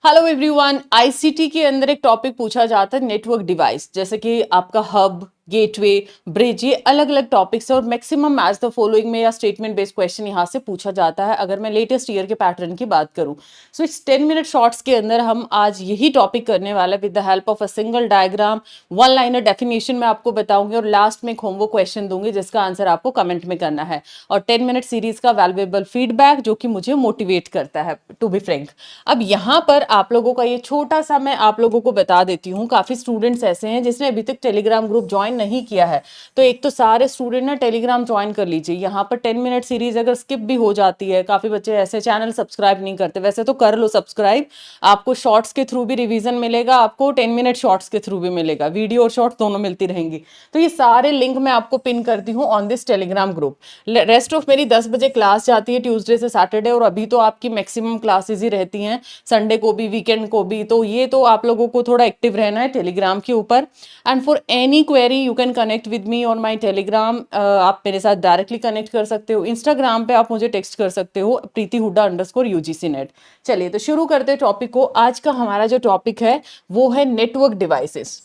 Hello everyone. ICT के अंदर एक टॉपिक पूछा जाता है नेटवर्क डिवाइस, जैसे कि आपका हब, गेटवे, ब्रिज, ये अलग अलग टॉपिक्स है और मैक्सिमम मैच द फॉलोइंग में या स्टेटमेंट बेस्ड क्वेश्चन यहाँ से पूछा जाता है अगर मैं लेटेस्ट ईयर के पैटर्न की बात करूँ। सो इस 10 मिनट शॉर्ट्स के अंदर हम आज यही टॉपिक करने वाले with the help of a single diagram, one liner definition मैं आपको बताऊंगी और लास्ट में एक होमवर्क क्वेश्चन दूंगी जिसका आंसर आपको कमेंट में करना है, और 10 मिनट सीरीज का वैल्यूएबल फीडबैक जो कि मुझे मोटिवेट करता है टू बी फ्रैंक। अब यहाँ पर आप लोगों का ये छोटा सा मैं आप लोगों को बता देती हूँ, काफी स्टूडेंट्स ऐसे हैं जिसने अभी तक टेलीग्राम ग्रुप ज्वाइन नहीं किया है, तो एक तो सारे स्टूडेंट ना टेलीग्राम ज्वाइन कर लीजिए। यहाँ पर 10 मिनट सीरीज अगर स्किप भी हो जाती है, काफी बच्चे ऐसे चैनल सब्सक्राइब नहीं करते, वैसे तो कर लो सब्सक्राइब, आपको शॉर्ट्स के थ्रू भी रिवीजन मिलेगा, आपको 10 मिनट शॉर्ट्स के थ्रू भी मिलेगा, वीडियो और शॉर्ट्स दोनों मिलती रहेंगी। तो ये सारे लिंक मैं आपको पिन करती हूँ on this Telegram group. Rest of मेरी 10 बजे क्लास जाती है ट्यूसडे से सैटरडे, और अभी तो आपकी मैक्सिमम क्लासेज ही रहती हैं संडे को भी, वीकेंड को भी, तो ये तो आप लोगों को थोड़ा एक्टिव रहना है टेलीग्राम के ऊपर। And for any query you can connect with me on my Telegram. आप मेरे साथ डायरेक्टली कनेक्ट कर सकते हो, इंस्टाग्राम पे आप मुझे टेक्स्ट कर सकते हो प्रीति हुड्डा _UGC नेट। चलिए तो शुरू करते हैं टॉपिक को। आज का हमारा जो टॉपिक है वो है नेटवर्क डिवाइसेस।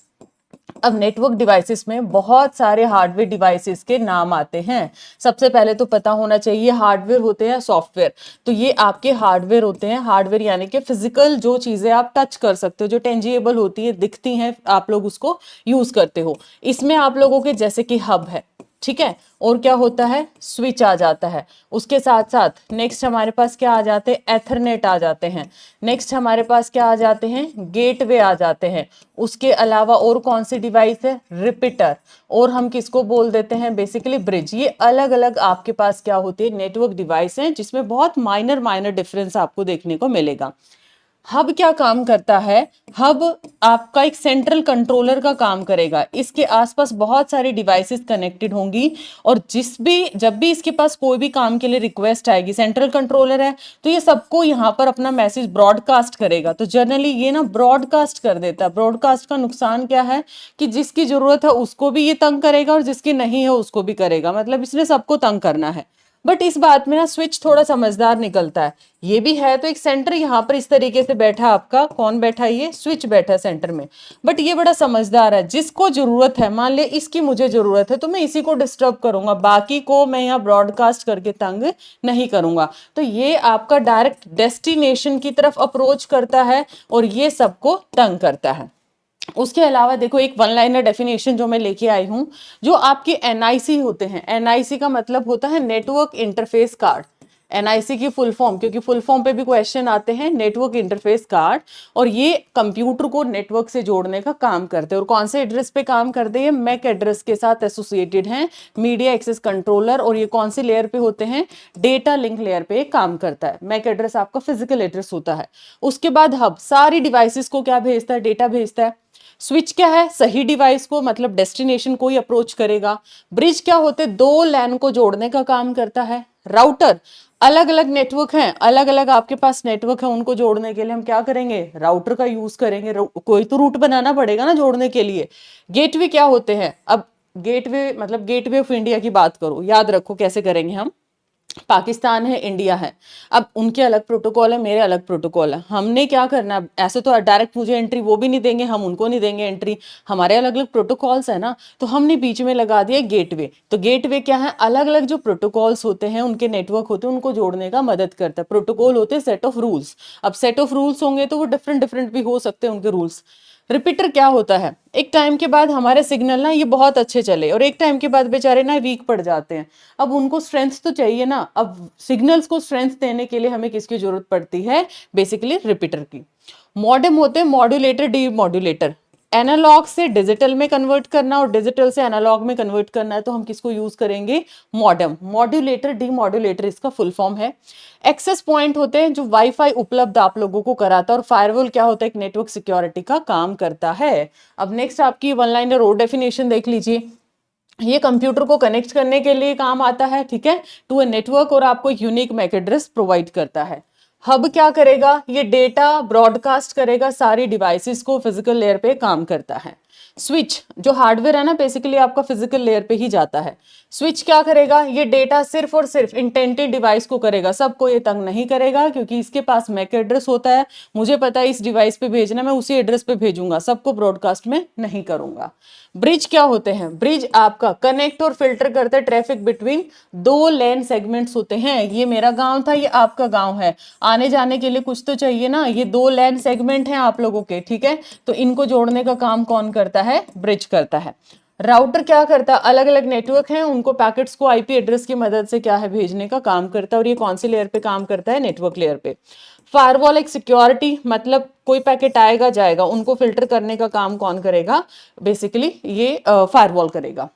अब नेटवर्क डिवाइसेस में बहुत सारे हार्डवेयर डिवाइसेस के नाम आते हैं। सबसे पहले तो पता होना चाहिए हार्डवेयर होते हैं सॉफ्टवेयर। तो ये आपके हार्डवेयर होते हैं, हार्डवेयर यानी कि फिजिकल जो चीजें आप टच कर सकते हो, जो टेंजिबल होती है, दिखती हैं, आप लोग उसको यूज करते हो। इसमें आप लोगों के जैसे कि हब है, ठीक है, और क्या होता है, स्विच आ जाता है। उसके साथ साथ नेक्स्ट हमारे पास क्या आ जाते हैं, एथरनेट आ जाते हैं। नेक्स्ट हमारे पास क्या आ जाते हैं, गेटवे आ जाते हैं। उसके अलावा और कौन सी डिवाइस है, रिपीटर, और हम किसको बोल देते हैं, बेसिकली ब्रिज। ये अलग अलग आपके पास क्या होती है, नेटवर्क डिवाइस हैं, जिसमें बहुत माइनर माइनर डिफरेंस आपको देखने को मिलेगा। हब क्या काम करता है, हब आपका एक सेंट्रल कंट्रोलर का काम करेगा। इसके आसपास बहुत सारी डिवाइसेस कनेक्टेड होंगी, और जब भी इसके पास कोई भी काम के लिए रिक्वेस्ट आएगी, सेंट्रल कंट्रोलर है तो ये सबको यहाँ पर अपना मैसेज ब्रॉडकास्ट करेगा। तो जनरली ये ना ब्रॉडकास्ट कर देता है। ब्रॉडकास्ट का नुकसान क्या है कि जिसकी जरूरत है उसको भी ये तंग करेगा और जिसकी नहीं है उसको भी करेगा, मतलब इसने सबको तंग करना है। बट इस बात में ना स्विच थोड़ा समझदार निकलता है। ये भी है तो एक सेंटर यहाँ पर इस तरीके से बैठा, आपका कौन बैठा है, ये स्विच बैठा है सेंटर में। बट ये बड़ा समझदार है, जिसको जरूरत है, मान ले इसकी मुझे जरूरत है तो मैं इसी को डिस्टर्ब करूंगा, बाकी को मैं यहाँ ब्रॉडकास्ट करके तंग नहीं करूंगा। तो ये आपका डायरेक्ट डेस्टिनेशन की तरफ अप्रोच करता है और ये सबको तंग करता है। उसके अलावा देखो एक वन लाइनर डेफिनेशन जो मैं लेके आई हूं, जो आपके एनआईसी होते हैं। एनआईसी का मतलब होता है नेटवर्क इंटरफेस कार्ड। एनआईसी की फुल फॉर्म, क्योंकि फुल फॉर्म पे भी क्वेश्चन आते हैं, नेटवर्क इंटरफेस कार्ड। और ये कंप्यूटर को नेटवर्क से जोड़ने का काम करते हैं। और कौन से एड्रेस पे काम करते हैं, मैक एड्रेस के साथ एसोसिएटेड हैं, मीडिया एक्सेस कंट्रोलर। और ये कौन सी लेयर पे होते हैं, डेटा लिंक लेयर पे काम करता है। मैक एड्रेस आपका फिजिकल एड्रेस होता है। उसके बाद हब सारी डिवाइसेस को क्या भेजता है, डेटा भेजता है। स्विच क्या है, सही डिवाइस को मतलब डेस्टिनेशन को ही अप्रोच करेगा। ब्रिज क्या होते, दो लैन को जोड़ने का काम करता है। राउटर, अलग अलग नेटवर्क हैं, अलग अलग आपके पास नेटवर्क है, उनको जोड़ने के लिए हम क्या करेंगे, राउटर का यूज करेंगे। कोई तो रूट बनाना पड़ेगा ना जोड़ने के लिए। गेटवे क्या होते हैं, अब गेटवे मतलब गेटवे ऑफ इंडिया की बात करो, याद रखो कैसे करेंगे हम। पाकिस्तान है, इंडिया है, अब उनके अलग प्रोटोकॉल है, मेरे अलग प्रोटोकॉल है। हमने क्या करना है, ऐसे तो डायरेक्ट मुझे एंट्री वो भी नहीं देंगे, हम उनको नहीं देंगे एंट्री, हमारे अलग अलग प्रोटोकॉल्स है ना। तो हमने बीच में लगा दिया गेटवे। तो गेटवे क्या है, अलग अलग जो प्रोटोकॉल्स होते हैं, उनके नेटवर्क होते हैं, उनको जोड़ने का मदद करता है। प्रोटोकॉल होते हैं सेट ऑफ रूल्स। अब सेट ऑफ रूल्स होंगे तो वो डिफरेंट डिफरेंट भी हो सकते हैं उनके रूल्स। रिपीटर क्या होता है, एक टाइम के बाद हमारे सिग्नल ना ये बहुत अच्छे चले और एक टाइम के बाद बेचारे ना वीक पड़ जाते हैं। अब उनको स्ट्रेंथ तो चाहिए ना, अब सिग्नल्स को स्ट्रेंथ देने के लिए हमें किसकी जरूरत पड़ती है, बेसिकली रिपीटर की। मॉडेम होते हैं मॉड्यूलेटर, डी मॉड्यूलेटर। एनालॉग से डिजिटल में कन्वर्ट करना और डिजिटल से एनालॉग में कन्वर्ट करना है तो हम किसको यूज करेंगे, मॉडेम। मॉड्यूलेटर, डी मॉड्यूलेटर इसका फुल फॉर्म है। एक्सेस पॉइंट होते हैं जो वाईफाई उपलब्ध आप लोगों को कराता है। और फायरवॉल क्या होता है, एक नेटवर्क सिक्योरिटी का काम करता है। अब नेक्स्ट आपकी वन लाइनर और डेफिनेशन देख लीजिए। ये कंप्यूटर को कनेक्ट करने के लिए काम आता है, ठीक है, टू ए नेटवर्क, और आपको एक यूनिक मैक एड्रेस प्रोवाइड करता है। हब क्या करेगा, ये डेटा ब्रॉडकास्ट करेगा सारी डिवाइसेस को, फिजिकल लेयर पे काम करता है। स्विच जो हार्डवेयर है ना, बेसिकली आपका फिजिकल लेयर पे ही जाता है। स्विच क्या करेगा, ये डेटा सिर्फ और सिर्फ इंटेंटेड डिवाइस को करेगा, सबको ये तंग नहीं करेगा, क्योंकि इसके पास मैक एड्रेस होता है, मुझे पता है इस डिवाइस पे भेजना, मैं उसी एड्रेस पे भेजूंगा, सबको ब्रॉडकास्ट में नहीं करूंगा। ब्रिज क्या होते हैं, ब्रिज आपका कनेक्ट और फिल्टर करते हैं ट्रैफिक बिटवीन दो लेन सेगमेंट्स होते हैं। ये मेरा गांव था, ये आपका गांव है, आने जाने के लिए कुछ तो चाहिए ना, ये दो लेन सेगमेंट हैं आप लोगों के, ठीक है, तो इनको जोड़ने का काम कौन करता है, ब्रिज करता है। राउटर क्या करता है, अलग अलग नेटवर्क हैं, उनको पैकेट्स को आईपी एड्रेस की मदद से क्या है भेजने का काम करता है, और ये कौन सी लेयर पे काम करता है, नेटवर्क लेयर पे। फायरवॉल एक सिक्योरिटी, मतलब कोई पैकेट आएगा जाएगा, उनको फिल्टर करने का काम कौन करेगा, बेसिकली ये फायरवॉल करेगा।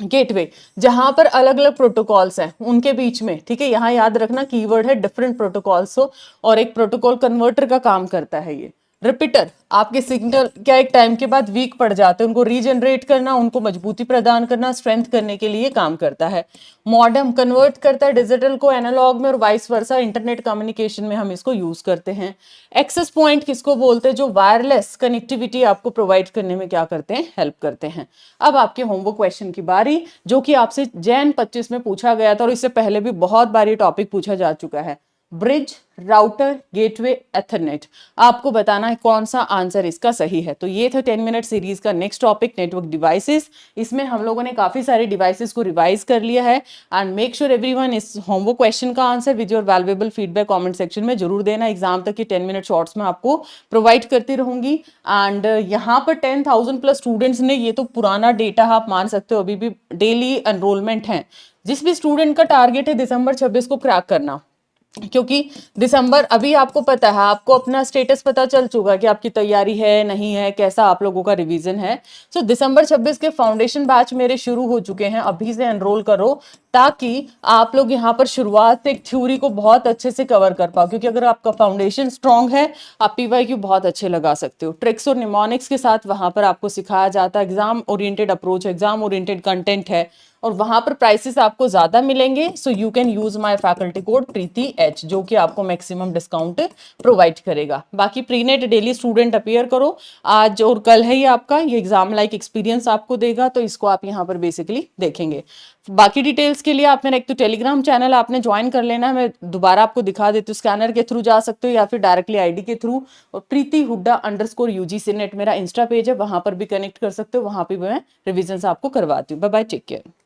गेटवे, जहां पर अलग अलग प्रोटोकॉल्स हैं उनके बीच में, ठीक है, यहां याद रखना कीवर्ड है डिफरेंट प्रोटोकॉल्स हो, और एक प्रोटोकॉल कन्वर्टर का काम करता है ये। रिपीटर, आपके सिग्नल क्या एक टाइम के बाद वीक पड़ जाते हैं, उनको रीजनरेट करना, उनको मजबूती प्रदान करना, स्ट्रेंथ करने के लिए काम करता है। मॉडेम कन्वर्ट करता है डिजिटल को एनालॉग में, और वाइस वर्सा इंटरनेट कम्युनिकेशन में हम इसको यूज करते हैं। एक्सेस पॉइंट किसको बोलते हैं, जो वायरलेस कनेक्टिविटी आपको प्रोवाइड करने में क्या करते हैं, हेल्प करते हैं। अब आपके होमवर्क क्वेश्चन की बारी, जो कि आपसे जैन 25 में पूछा गया था, और इससे पहले भी बहुत बार ये टॉपिक पूछा जा चुका है। ब्रिज, राउटर, गेटवे, एथरनेट, आपको बताना है कौन सा आंसर इसका सही है। तो ये था 10 मिनट सीरीज का नेक्स्ट टॉपिक, नेटवर्क डिवाइसेस। इसमें हम लोगों ने काफी सारे डिवाइसेस को रिवाइज कर लिया है, एंड मेक श्योर एवरीवन इस होमवर्क क्वेश्चन का answer with your valuable feedback comment section में जरूर देना। एग्जाम तक की 10 मिनट शॉर्ट्स में आपको प्रोवाइड करती रहूंगी। एंड यहाँ पर 10,000 प्लस स्टूडेंट्स ने, ये तो पुराना डेटा आप मान सकते हो, अभी भी डेली एनरोलमेंट है। जिस भी स्टूडेंट का टारगेट है दिसंबर 26 को क्रैक करना, क्योंकि दिसंबर, अभी आपको पता है, आपको अपना स्टेटस पता चल चुका कि आपकी तैयारी है नहीं है, कैसा आप लोगों का रिवीजन है। सो दिसंबर 26 के फाउंडेशन बैच मेरे शुरू हो चुके हैं, अभी से एनरोल करो, ताकि आप लोग यहाँ पर शुरुआत से एक थ्योरी को बहुत अच्छे से कवर कर पाओ, क्योंकि अगर आपका फाउंडेशन स्ट्रांग है, आप पीवाईक्यू बहुत अच्छे लगा सकते हो। ट्रिक्स और निमोनिक्स के साथ वहां पर आपको सिखाया जाता है, exam oriented approach, exam oriented content है, और वहां पर प्राइसेस आपको ज्यादा मिलेंगे। So you can use my faculty code Preeti H, जो कि आपको मैक्सिमम डिस्काउंट प्रोवाइड करेगा। बाकी pre net daily student appear करो, आज और कल है ये आपका, ये एग्जाम लाइक एक्सपीरियंस आपको देगा, तो इसको आप यहाँ पर बेसिकली देखेंगे। बाकी डिटेल्स के लिए आप मेरा एक तो टेलीग्राम चैनल आपने ज्वाइन कर लेना है, मैं दोबारा आपको दिखा देती हूँ, स्कैनर के थ्रू जा सकते हो या फिर डायरेक्टली आईडी के थ्रू, और प्रीति हुड्डा _UGC नेट मेरा इंस्टा पेज है, वहां पर भी कनेक्ट कर सकते हो, वहां पर मैं रिविजन आपको करवाती हूँ। Bye bye, take care.